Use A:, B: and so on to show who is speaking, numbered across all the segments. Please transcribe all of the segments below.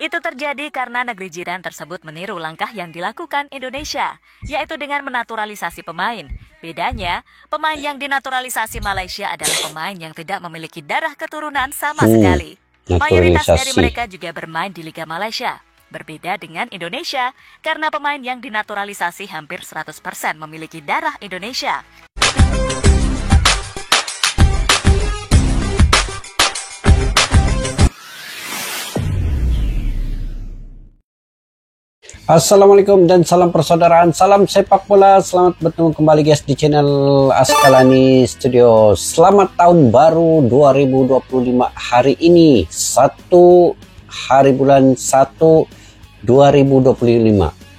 A: Itu terjadi karena negeri jiran tersebut meniru langkah yang dilakukan Indonesia, yaitu dengan menaturalisasi pemain. Bedanya, pemain yang dinaturalisasi Malaysia adalah pemain yang tidak memiliki darah keturunan sama sekali. Mayoritas dari
B: Naturalisasi.
A: mereka juga bermain di Liga Malaysia. Berbeda dengan Indonesia, karena pemain yang dinaturalisasi hampir 100% memiliki darah Indonesia.
B: Assalamualaikum dan salam persaudaraan, salam sepak bola. Selamat bertemu kembali guys di channel Askalani Studio. Selamat tahun baru 2025 hari ini 1 hari bulan 1 2025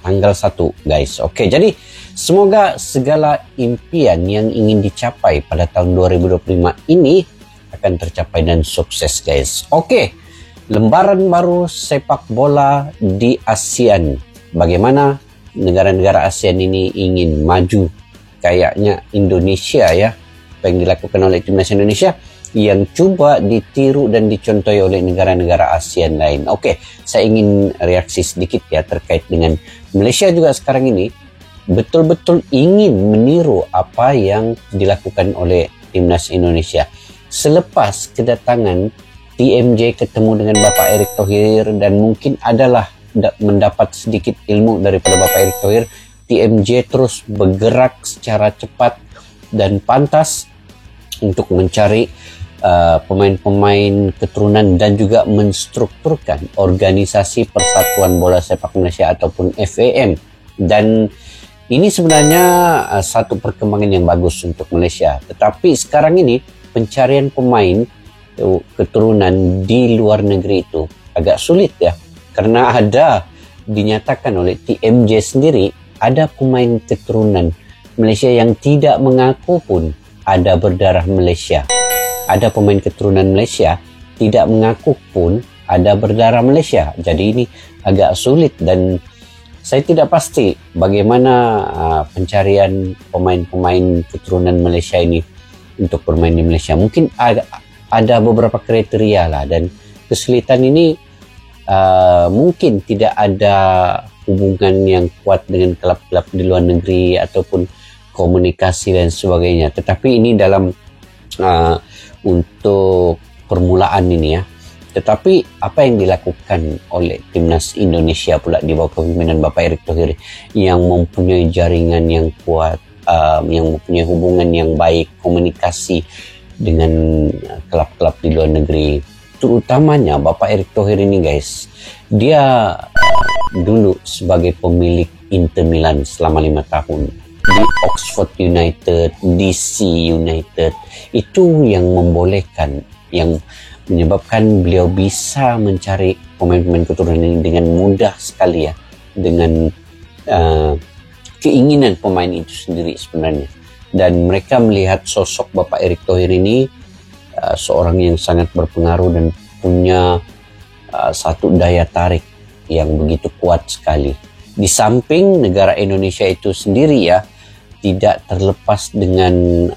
B: tanggal 1 guys. Oke, jadi semoga segala impian yang ingin dicapai pada tahun 2025 ini akan tercapai dan sukses guys. Oke, lembaran baru sepak bola di ASEAN. Bagaimana negara-negara ASEAN ini ingin maju, kayaknya Indonesia ya, apa yang dilakukan oleh timnas Indonesia yang coba ditiru dan dicontohi oleh negara-negara ASEAN lain. Oke, saya ingin reaksi sedikit ya terkait dengan Malaysia juga sekarang ini betul-betul ingin meniru apa yang dilakukan oleh timnas Indonesia. Selepas kedatangan TMJ ketemu dengan Bapak Erick Thohir dan mungkin adalah mendapat sedikit ilmu daripada Bapak Erick Thohir, TMJ terus bergerak secara cepat dan pantas untuk mencari pemain-pemain keturunan dan juga menstrukturkan organisasi Persatuan Bola Sepak Malaysia ataupun FAM. Dan ini sebenarnya satu perkembangan yang bagus untuk Malaysia. Tetapi sekarang ini pencarian pemain keturunan di luar negeri itu agak sulit ya, karena ada dinyatakan oleh TMJ sendiri ada pemain keturunan Malaysia yang tidak mengaku pun ada berdarah Malaysia. Ada pemain keturunan Malaysia tidak mengaku pun ada berdarah Malaysia. Jadi ini agak sulit dan saya tidak pasti bagaimana pencarian pemain-pemain keturunan Malaysia ini untuk bermain di Malaysia. Mungkin ada beberapa kriteria lah, dan kesulitan ini mungkin tidak ada hubungan yang kuat dengan klub-klub di luar negeri ataupun komunikasi dan sebagainya. Tetapi ini dalam untuk permulaan ini ya. Tetapi apa yang dilakukan oleh timnas Indonesia pula di bawah kepemimpinan Bapak Erick Thohir yang mempunyai jaringan yang kuat, yang mempunyai hubungan yang baik, komunikasi dengan klub-klub di luar negeri, terutamanya Bapak Erick Thohir ini guys, dia dulu sebagai pemilik Inter Milan selama 5 tahun di Oxford United, DC United, itu yang membolehkan, yang menyebabkan beliau bisa mencari pemain-pemain keturunan ini dengan mudah sekali ya, dengan keinginan pemain itu sendiri sebenarnya. Dan mereka melihat sosok Bapak Erick Thohir ini seorang yang sangat berpengaruh dan punya satu daya tarik yang begitu kuat sekali. Di samping negara Indonesia itu sendiri ya, tidak terlepas dengan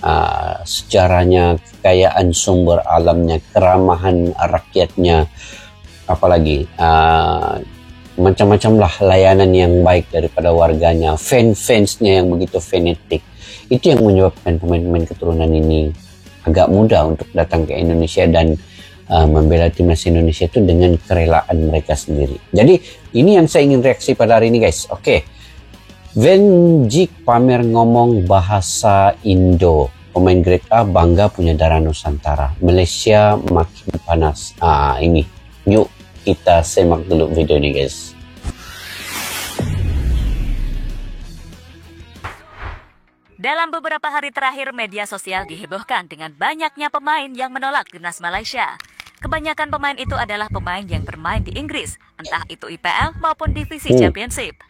B: sejarahnya, kekayaan sumber alamnya, keramahan rakyatnya, apalagi macam-macam lah layanan yang baik daripada warganya, fansnya yang begitu fanatik. Itu yang menyebabkan pemain-pemain keturunan ini agak mudah untuk datang ke Indonesia dan membela timnas Indonesia itu dengan kerelaan mereka sendiri. Jadi ini yang saya ingin reaksi pada hari ini guys. Oke, Venjik pamer ngomong bahasa Indo. Pemain grade A bangga punya darah Nusantara. Malaysia makin panas. Ini. Yuk kita semak dulu video ini guys.
A: Dalam beberapa hari terakhir, media sosial dihebohkan dengan banyaknya pemain yang menolak timnas Malaysia. Kebanyakan pemain itu adalah pemain yang bermain di Inggris, entah itu IPL maupun divisi Championship.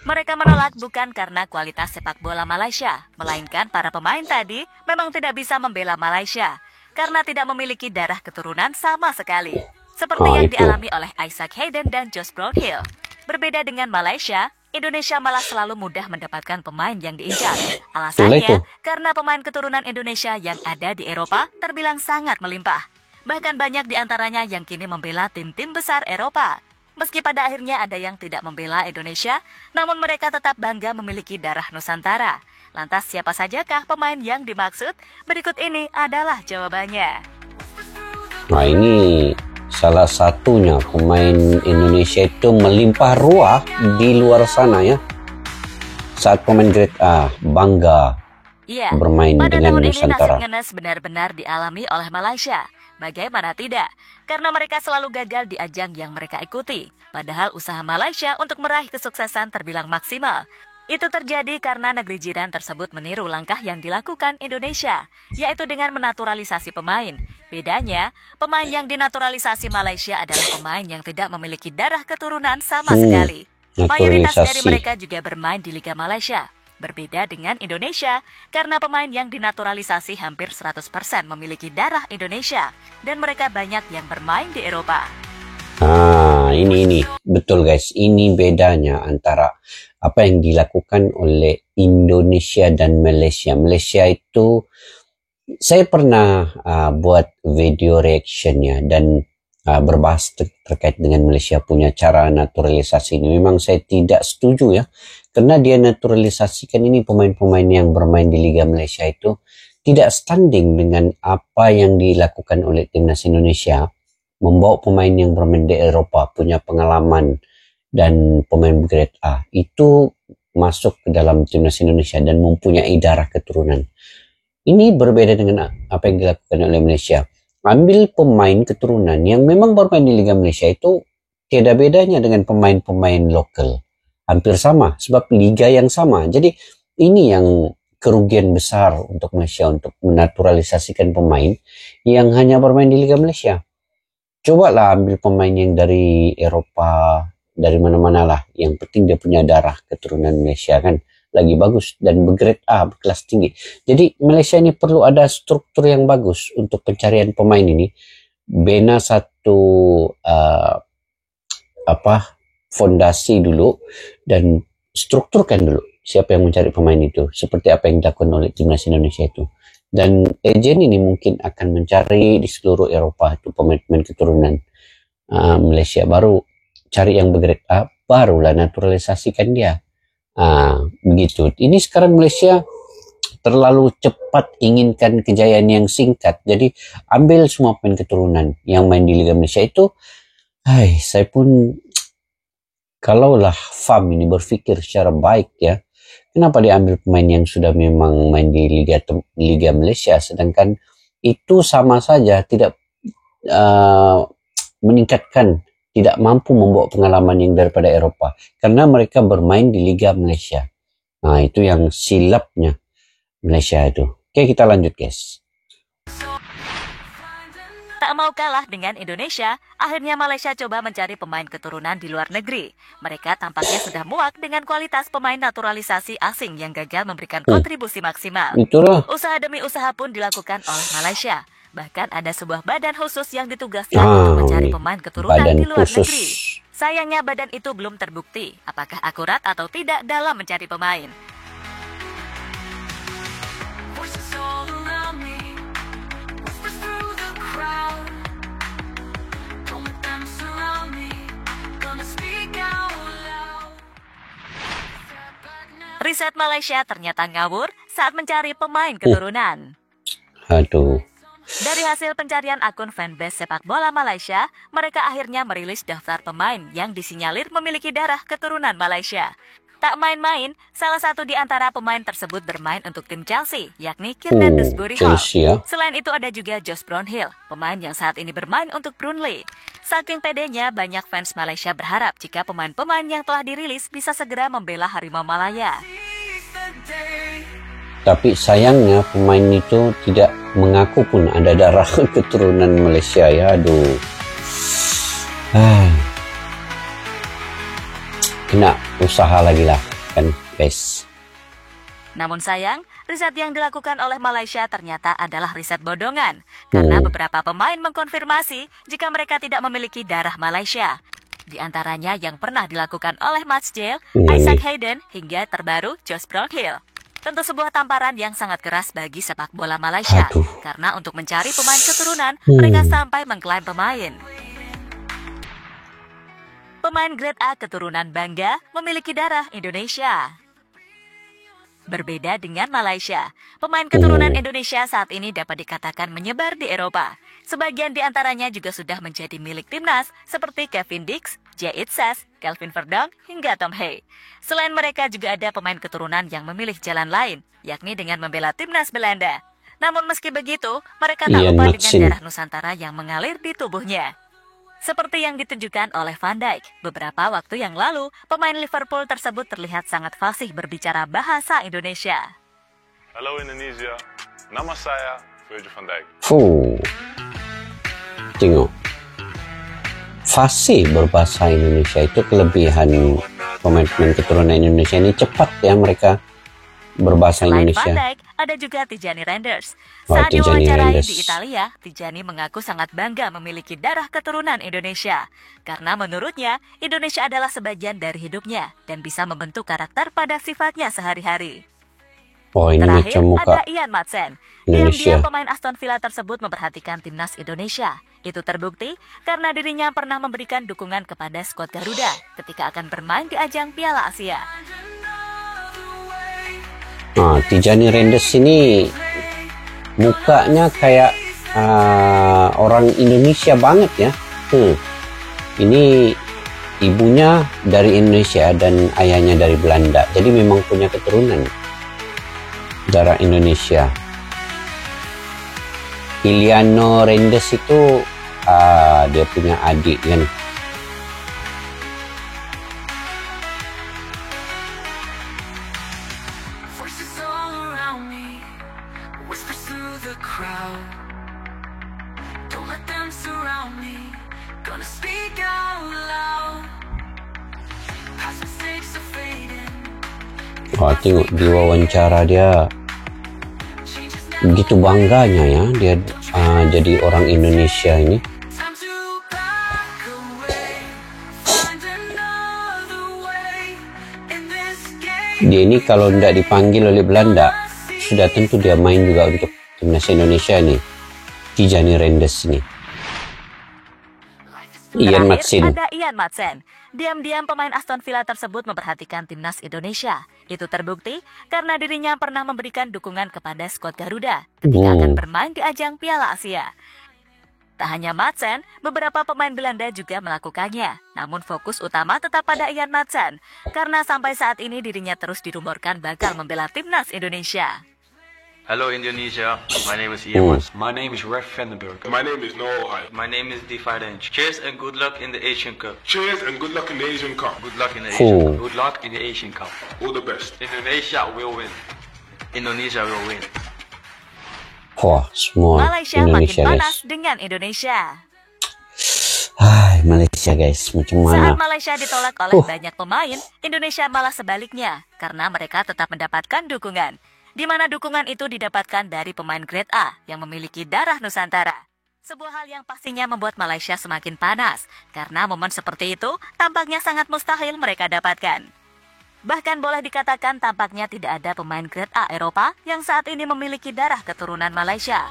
A: Mereka menolak bukan karena kualitas sepak bola Malaysia, melainkan para pemain tadi memang tidak bisa membela Malaysia karena tidak memiliki darah keturunan sama sekali. Seperti yang dialami oleh Isaac Hayden dan Josh Broadhill. Berbeda dengan Malaysia, Indonesia malah selalu mudah mendapatkan pemain yang diincar. Alasannya, karena pemain keturunan Indonesia yang ada di Eropa terbilang sangat melimpah. Bahkan banyak di antaranya yang kini membela tim-tim besar Eropa. Meski pada akhirnya ada yang tidak membela Indonesia, namun mereka tetap bangga memiliki darah Nusantara. Lantas siapa sajakah pemain yang dimaksud? Berikut ini adalah jawabannya.
B: Nah, ini salah satunya pemain Indonesia itu melimpah ruah di luar sana ya. Saat pemain grade A bangga bermain
A: pada
B: dengan
A: tahun
B: Nusantara.
A: Ini nasib ngenes benar-benar dialami oleh Malaysia. Bagaimana tidak? Karena mereka selalu gagal di ajang yang mereka ikuti. Padahal usaha Malaysia untuk meraih kesuksesan terbilang maksimal. Itu terjadi karena negeri jiran tersebut meniru langkah yang dilakukan Indonesia, yaitu dengan menaturalisasi pemain. Bedanya, pemain yang dinaturalisasi Malaysia adalah pemain yang tidak memiliki darah keturunan sama sekali. Mayoritas dari mereka juga bermain di Liga Malaysia. Berbeda dengan Indonesia, karena pemain yang dinaturalisasi hampir 100% memiliki darah Indonesia, dan mereka banyak yang bermain di Eropa.
B: Ini betul guys, ini bedanya antara apa yang dilakukan oleh Indonesia dan Malaysia. Malaysia itu, saya pernah buat video reactionnya dan berbahas terkait dengan Malaysia punya cara naturalisasi ini. Memang saya tidak setuju ya, karena dia naturalisasikan ini pemain-pemain yang bermain di Liga Malaysia itu tidak standing dengan apa yang dilakukan oleh timnas Indonesia. Membawa pemain yang bermain di Eropa, punya pengalaman dan pemain grade A itu masuk ke dalam timnas Indonesia dan mempunyai darah keturunan. Ini berbeda dengan apa yang dilakukan oleh Malaysia. Ambil pemain keturunan yang memang bermain di Liga Malaysia itu tiada bedanya dengan pemain-pemain lokal. Hampir sama, sebab liga yang sama. Jadi ini yang kerugian besar untuk Malaysia untuk menaturalisasikan pemain yang hanya bermain di Liga Malaysia. Cobalah ambil pemain yang dari Eropa, dari mana-mana lah. Yang penting dia punya darah keturunan Malaysia kan. Lagi bagus dan bergrade A, berkelas tinggi. Jadi Malaysia ini perlu ada struktur yang bagus untuk pencarian pemain ini. Bina satu fondasi dulu dan strukturkan dulu siapa yang mencari pemain itu. Seperti apa yang dilakukan oleh timnas Indonesia itu. Dan agen ini mungkin akan mencari di seluruh Eropa itu pemain-pemain keturunan Malaysia. Baru cari yang bergrade A, barulah naturalisasikan dia. Begitu. Ini sekarang Malaysia terlalu cepat inginkan kejayaan yang singkat. Jadi ambil semua pemain keturunan yang main di Liga Malaysia itu. Saya pun kalaulah FAM ini berpikir secara baik ya. Kenapa diambil pemain yang sudah memang main di Liga Malaysia, sedangkan itu sama saja tidak meningkatkan, tidak mampu membawa pengalaman yang daripada Eropa, karena mereka bermain di Liga Malaysia. Nah, itu yang silapnya Malaysia itu. Oke, kita lanjut guys.
A: Tak mau kalah dengan Indonesia, akhirnya Malaysia coba mencari pemain keturunan di luar negeri. Mereka tampaknya sudah muak dengan kualitas pemain naturalisasi asing yang gagal memberikan kontribusi maksimal.
B: Itulah.
A: Usaha demi usaha pun dilakukan oleh Malaysia. Bahkan ada sebuah badan khusus yang ditugaskan untuk mencari pemain keturunan di luar negeri. Sayangnya badan itu belum terbukti apakah akurat atau tidak dalam mencari pemain. Riset Malaysia ternyata ngawur saat mencari pemain keturunan. Dari hasil pencarian akun fanbase sepak bola Malaysia, mereka akhirnya merilis daftar pemain yang disinyalir memiliki darah keturunan Malaysia. Tak main-main, salah satu di antara pemain tersebut bermain untuk tim Chelsea, yakni Kiernan Dewsbury Hall. Selain itu ada juga Josh Brownhill, pemain yang saat ini bermain untuk Burnley. Saking pedenya, banyak fans Malaysia berharap jika pemain-pemain yang telah dirilis bisa segera membela Harimau Malaya.
B: Tapi sayangnya pemain itu tidak mengaku pun ada darah keturunan Malaysia ya. Kena usaha lagi lah kan guys.
A: Namun sayang, riset yang dilakukan oleh Malaysia ternyata adalah riset bodongan. Karena beberapa pemain mengkonfirmasi jika mereka tidak memiliki darah Malaysia. Di antaranya yang pernah dilakukan oleh Matt Jale, Isaac Hayden, hingga terbaru Josh Brownhill. Tentu sebuah tamparan yang sangat keras bagi sepak bola Malaysia. Karena untuk mencari pemain keturunan, mereka sampai mengklaim pemain. pemain grade A keturunan bangga memiliki darah Indonesia. Berbeda dengan Malaysia, pemain keturunan Indonesia saat ini dapat dikatakan menyebar di Eropa. Sebagian di antaranya juga sudah menjadi milik timnas seperti Kevin Dix, Jay Itzes, Kelvin Verdonk, hingga Tom Hey. Selain mereka juga ada pemain keturunan yang memilih jalan lain, yakni dengan membela timnas Belanda. Namun meski begitu, mereka tak lupa dengan darah Nusantara yang mengalir di tubuhnya. Seperti yang ditunjukkan oleh Van Dijk, beberapa waktu yang lalu, pemain Liverpool tersebut terlihat sangat fasih berbicara bahasa Indonesia.
C: Halo Indonesia, nama saya Virgil van Dijk.
B: Tengok. Fasih berbahasa Indonesia itu kelebihan pemain-pemain keturunan Indonesia ini, cepat ya mereka berbahasa
A: Selain
B: Indonesia.
A: Van Dijk, ada juga Tijani Reinders. Saat diwawancarai di Italia, Tijani mengaku sangat bangga memiliki darah keturunan Indonesia. Karena menurutnya, Indonesia adalah sebagian dari hidupnya dan bisa membentuk karakter pada sifatnya sehari-hari.
B: Oh, ini
A: Terakhir,
B: macam muka
A: ada Ian Madsen.
B: Indonesia.
A: Diam-diam pemain Aston Villa tersebut memperhatikan timnas Indonesia. Itu terbukti karena dirinya pernah memberikan dukungan kepada skuad Garuda ketika akan bermain di ajang Piala Asia.
B: Tijani Reinders ini mukanya kayak orang Indonesia banget ya. Ini ibunya dari Indonesia dan ayahnya dari Belanda. Jadi memang punya keturunan darah Indonesia. Iliano Reinders itu dia punya adik kan. Tengok di wawancara dia begitu bangganya ya dia jadi orang Indonesia ini. Dia ini kalau tidak dipanggil oleh Belanda sudah tentu dia main juga untuk timnas Indonesia nih, Tijani Reinders ini. Ian Madsen.
A: Ada Ian Madsen. Diam-diam pemain Aston Villa tersebut memperhatikan timnas Indonesia. Itu terbukti karena dirinya pernah memberikan dukungan kepada skuad Garuda ketika akan bermain di ajang Piala Asia. Tak hanya Madsen, beberapa pemain Belanda juga melakukannya. Namun fokus utama tetap pada Ian Madsen karena sampai saat ini dirinya terus dirumorkan bakal membela timnas Indonesia.
D: Hello Indonesia, my name is Ian Madsen.
E: My name is Ref Vandenberg.
C: My name is Noah Hyde.
D: My name is Defidench. Cheers and good luck in the Asian Cup.
C: Cheers and good luck in the Asian Cup.
D: Good luck in the Asian Cup.
E: Good luck in the Asian Cup.
C: All the best.
E: Indonesia will win.
D: Indonesia will win.
B: Wah, semua
A: Malaysia
B: Indonesia
A: makin
B: guys.
A: panas dengan Indonesia.
B: Malaysia guys, macam mana?
A: Saat Malaysia ditolak oleh banyak pemain, Indonesia malah sebaliknya karena mereka tetap mendapatkan dukungan. Di mana dukungan itu didapatkan dari pemain grade A yang memiliki darah Nusantara. Sebuah hal yang pastinya membuat Malaysia semakin panas, karena momen seperti itu tampaknya sangat mustahil mereka dapatkan. Bahkan boleh dikatakan tampaknya tidak ada pemain grade A Eropa yang saat ini memiliki darah keturunan Malaysia.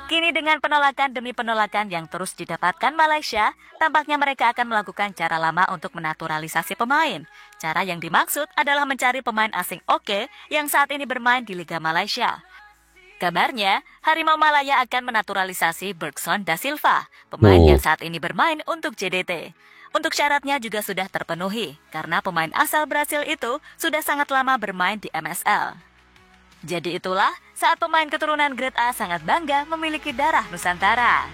A: Kini dengan penolakan demi penolakan yang terus didapatkan Malaysia, tampaknya mereka akan melakukan cara lama untuk menaturalisasi pemain. Cara yang dimaksud adalah mencari pemain asing oke yang saat ini bermain di Liga Malaysia. Kabarnya, Harimau Malaya akan menaturalisasi Bergson da Silva, pemain yang saat ini bermain untuk JDT. Untuk syaratnya juga sudah terpenuhi, karena pemain asal Brasil itu sudah sangat lama bermain di MSL. Jadi itulah saat pemain keturunan grade A sangat bangga memiliki darah Nusantara.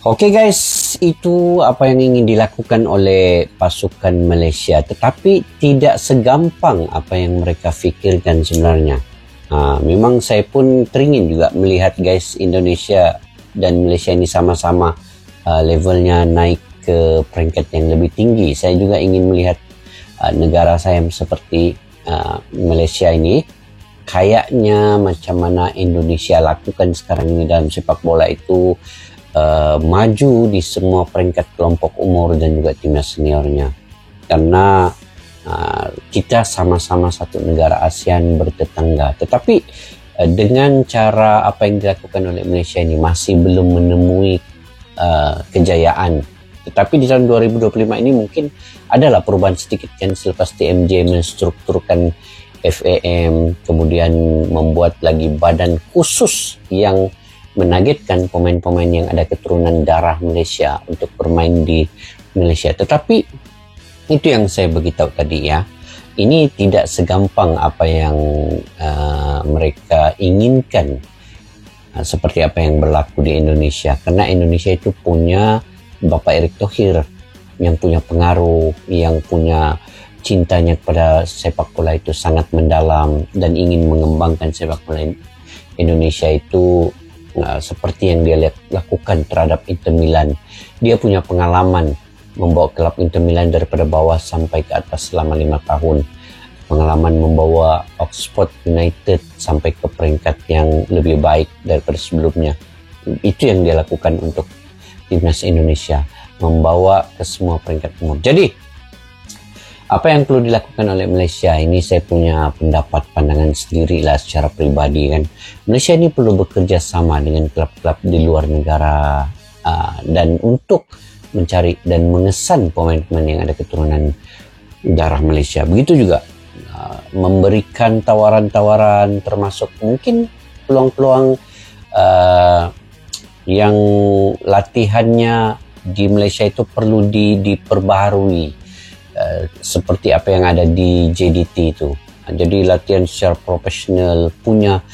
B: Oke guys, itu apa yang ingin dilakukan oleh pasukan Malaysia. Tetapi tidak segampang apa yang mereka fikirkan sebenarnya. Memang saya pun teringin juga melihat guys Indonesia dan Malaysia ini sama-sama levelnya naik ke peringkat yang lebih tinggi. Saya juga ingin melihat negara saya seperti Malaysia ini. Kayaknya macam mana Indonesia lakukan sekarang ini dalam sepak bola itu maju di semua peringkat kelompok umur dan juga timnas seniornya. Karena kita sama-sama satu negara ASEAN bertetangga. Tetapi dengan cara apa yang dilakukan oleh Malaysia ini masih belum menemui kejayaan. Tetapi di tahun 2025 ini mungkin adalah perubahan sedikit kan, selepas TMJ menstrukturkan FAM, kemudian membuat lagi badan khusus yang menargetkan pemain-pemain yang ada keturunan darah Malaysia untuk bermain di Malaysia. Tetapi itu yang saya beritahu tadi ya, ini tidak segampang apa yang mereka inginkan, seperti apa yang berlaku di Indonesia. Karena Indonesia itu punya Bapak Erick Thohir yang punya pengaruh, yang punya cintanya kepada sepak bola itu sangat mendalam dan ingin mengembangkan sepak bola Indonesia itu seperti yang dia lakukan terhadap Inter Milan. Dia punya pengalaman membawa klub Inter Milan daripada bawah sampai ke atas selama 5 tahun. Pengalaman membawa Oxford United sampai ke peringkat yang lebih baik daripada sebelumnya. Itu yang dia lakukan untuk timnas Indonesia, membawa ke semua peringkat umum. Jadi apa yang perlu dilakukan oleh Malaysia ini, saya punya pendapat pandangan sendiri lah secara pribadi kan. Malaysia ini perlu bekerja sama dengan klub-klub di luar negara dan untuk mencari dan mengesan pemain-pemain yang ada keturunan darah Malaysia. Begitu juga memberikan tawaran-tawaran, termasuk mungkin peluang-peluang yang latihannya di Malaysia itu perlu diperbaharui. Seperti apa yang ada di JDT itu. Jadi latihan secara profesional, punya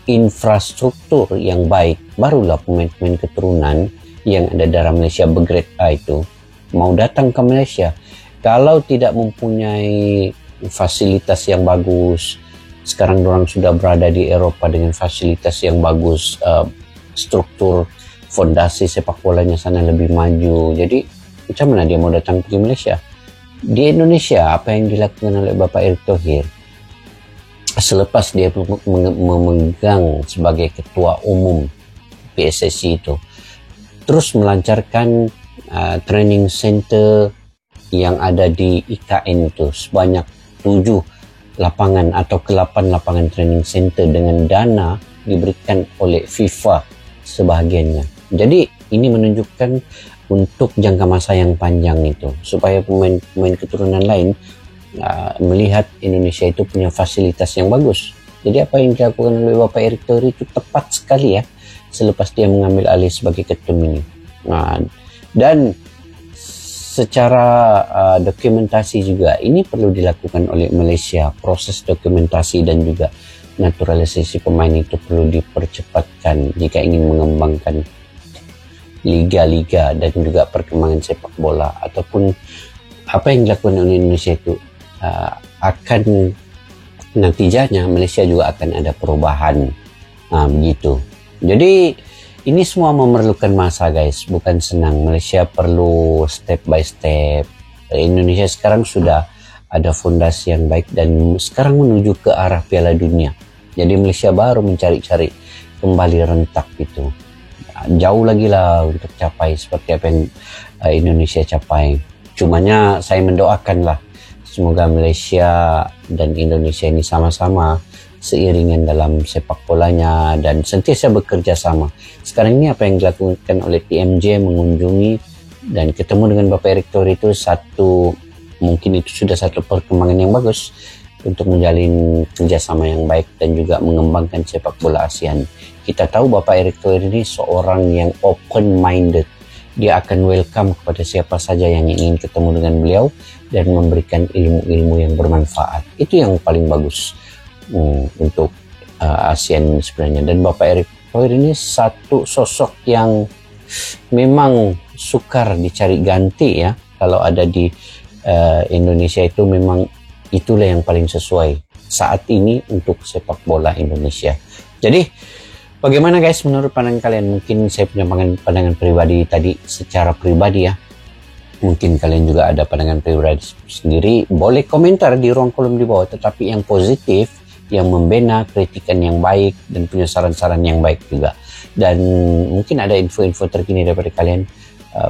B: infrastruktur yang baik, barulah pemain-pemain keturunan yang ada darah Malaysia bergrade A itu mau datang ke Malaysia. Kalau tidak mempunyai fasilitas yang bagus, sekarang orang sudah berada di Eropa dengan fasilitas yang bagus, struktur fondasi sepak bolanya sana lebih maju. Jadi macam mana dia mau datang ke Malaysia? Di Indonesia, apa yang dilakukan oleh Bapak Erick Thohir selepas dia memegang sebagai ketua umum PSSI itu, terus melancarkan training center yang ada di IKN itu sebanyak 7 lapangan atau ke-8 lapangan training center dengan dana diberikan oleh FIFA sebahagiannya. Jadi ini menunjukkan untuk jangka masa yang panjang itu, supaya pemain-pemain keturunan lain melihat Indonesia itu punya fasilitas yang bagus. Jadi apa yang dilakukan oleh Bapak Erick Thohir itu tepat sekali ya, selepas dia mengambil alih sebagai ketum ini. Dan secara dokumentasi juga ini perlu dilakukan oleh Malaysia. Proses dokumentasi dan juga naturalisasi pemain itu perlu dipercepatkan jika ingin mengembangkan liga-liga dan juga perkembangan sepak bola, ataupun apa yang dilakukan oleh Indonesia itu akan nantinya Malaysia juga akan ada perubahan begitu. Jadi ini semua memerlukan masa guys, bukan senang. Malaysia perlu step by step. Indonesia sekarang sudah ada fondasi yang baik dan sekarang menuju ke arah Piala Dunia. Jadi Malaysia baru mencari-cari kembali rentak itu. Jauh lagi lah untuk capai seperti apa yang Indonesia capai. Cumanya saya mendoakan lah, semoga Malaysia dan Indonesia ini sama-sama seiringan dalam sepak bolanya dan sentiasa bekerja sama. Sekarang ini apa yang dilakukan oleh TMJ, mengunjungi dan ketemu dengan Bapak Erick Thohir itu mungkin itu sudah satu perkembangan yang bagus untuk menjalin kerjasama yang baik dan juga mengembangkan sepak bola ASEAN. Kita tahu Bapak Erick Thohir ini seorang yang open-minded. Dia akan welcome kepada siapa saja yang ingin ketemu dengan beliau dan memberikan ilmu-ilmu yang bermanfaat. Itu yang paling bagus untuk ASEAN sebenarnya. Dan Bapak Erick Thohir ini satu sosok yang memang sukar dicari ganti ya. Kalau ada di Indonesia itu memang itulah yang paling sesuai saat ini untuk sepak bola Indonesia. Jadi bagaimana guys menurut pandangan kalian? Mungkin saya punya pandangan pribadi tadi secara pribadi ya. Mungkin kalian juga ada pandangan pribadi sendiri. Boleh komentar di ruang kolom di bawah, tetapi yang positif, yang membina, kritikan yang baik dan punya saran-saran yang baik juga. Dan mungkin ada info-info terkini daripada kalian.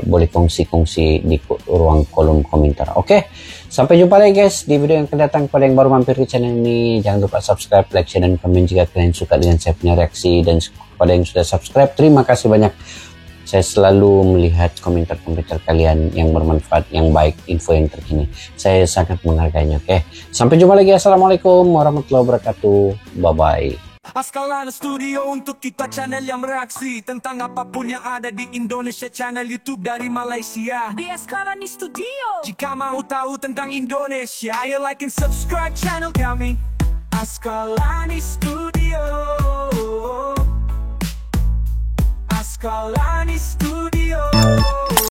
B: boleh kongsi-kongsi di ruang kolom komentar. Oke, sampai jumpa lagi guys di video yang akan datang. Pada yang baru mampir di channel ini, jangan lupa subscribe, like, share, dan komen jika kalian suka dengan saya punya reaksi. Dan kepada yang sudah subscribe, terima kasih banyak. Saya selalu melihat komentar-komentar kalian yang bermanfaat, yang baik, info yang terkini. Saya sangat menghargainya. Oke, sampai jumpa lagi. Assalamualaikum warahmatullahi wabarakatuh. Bye-bye.
F: Askalani Studio untuk kita channel yang bereaksi tentang apapun yang ada di Indonesia, channel YouTube dari Malaysia di Askalani Studio. Jika mau tahu tentang Indonesia, ayo like and subscribe channel kami Askalani Studio. Askalani Studio.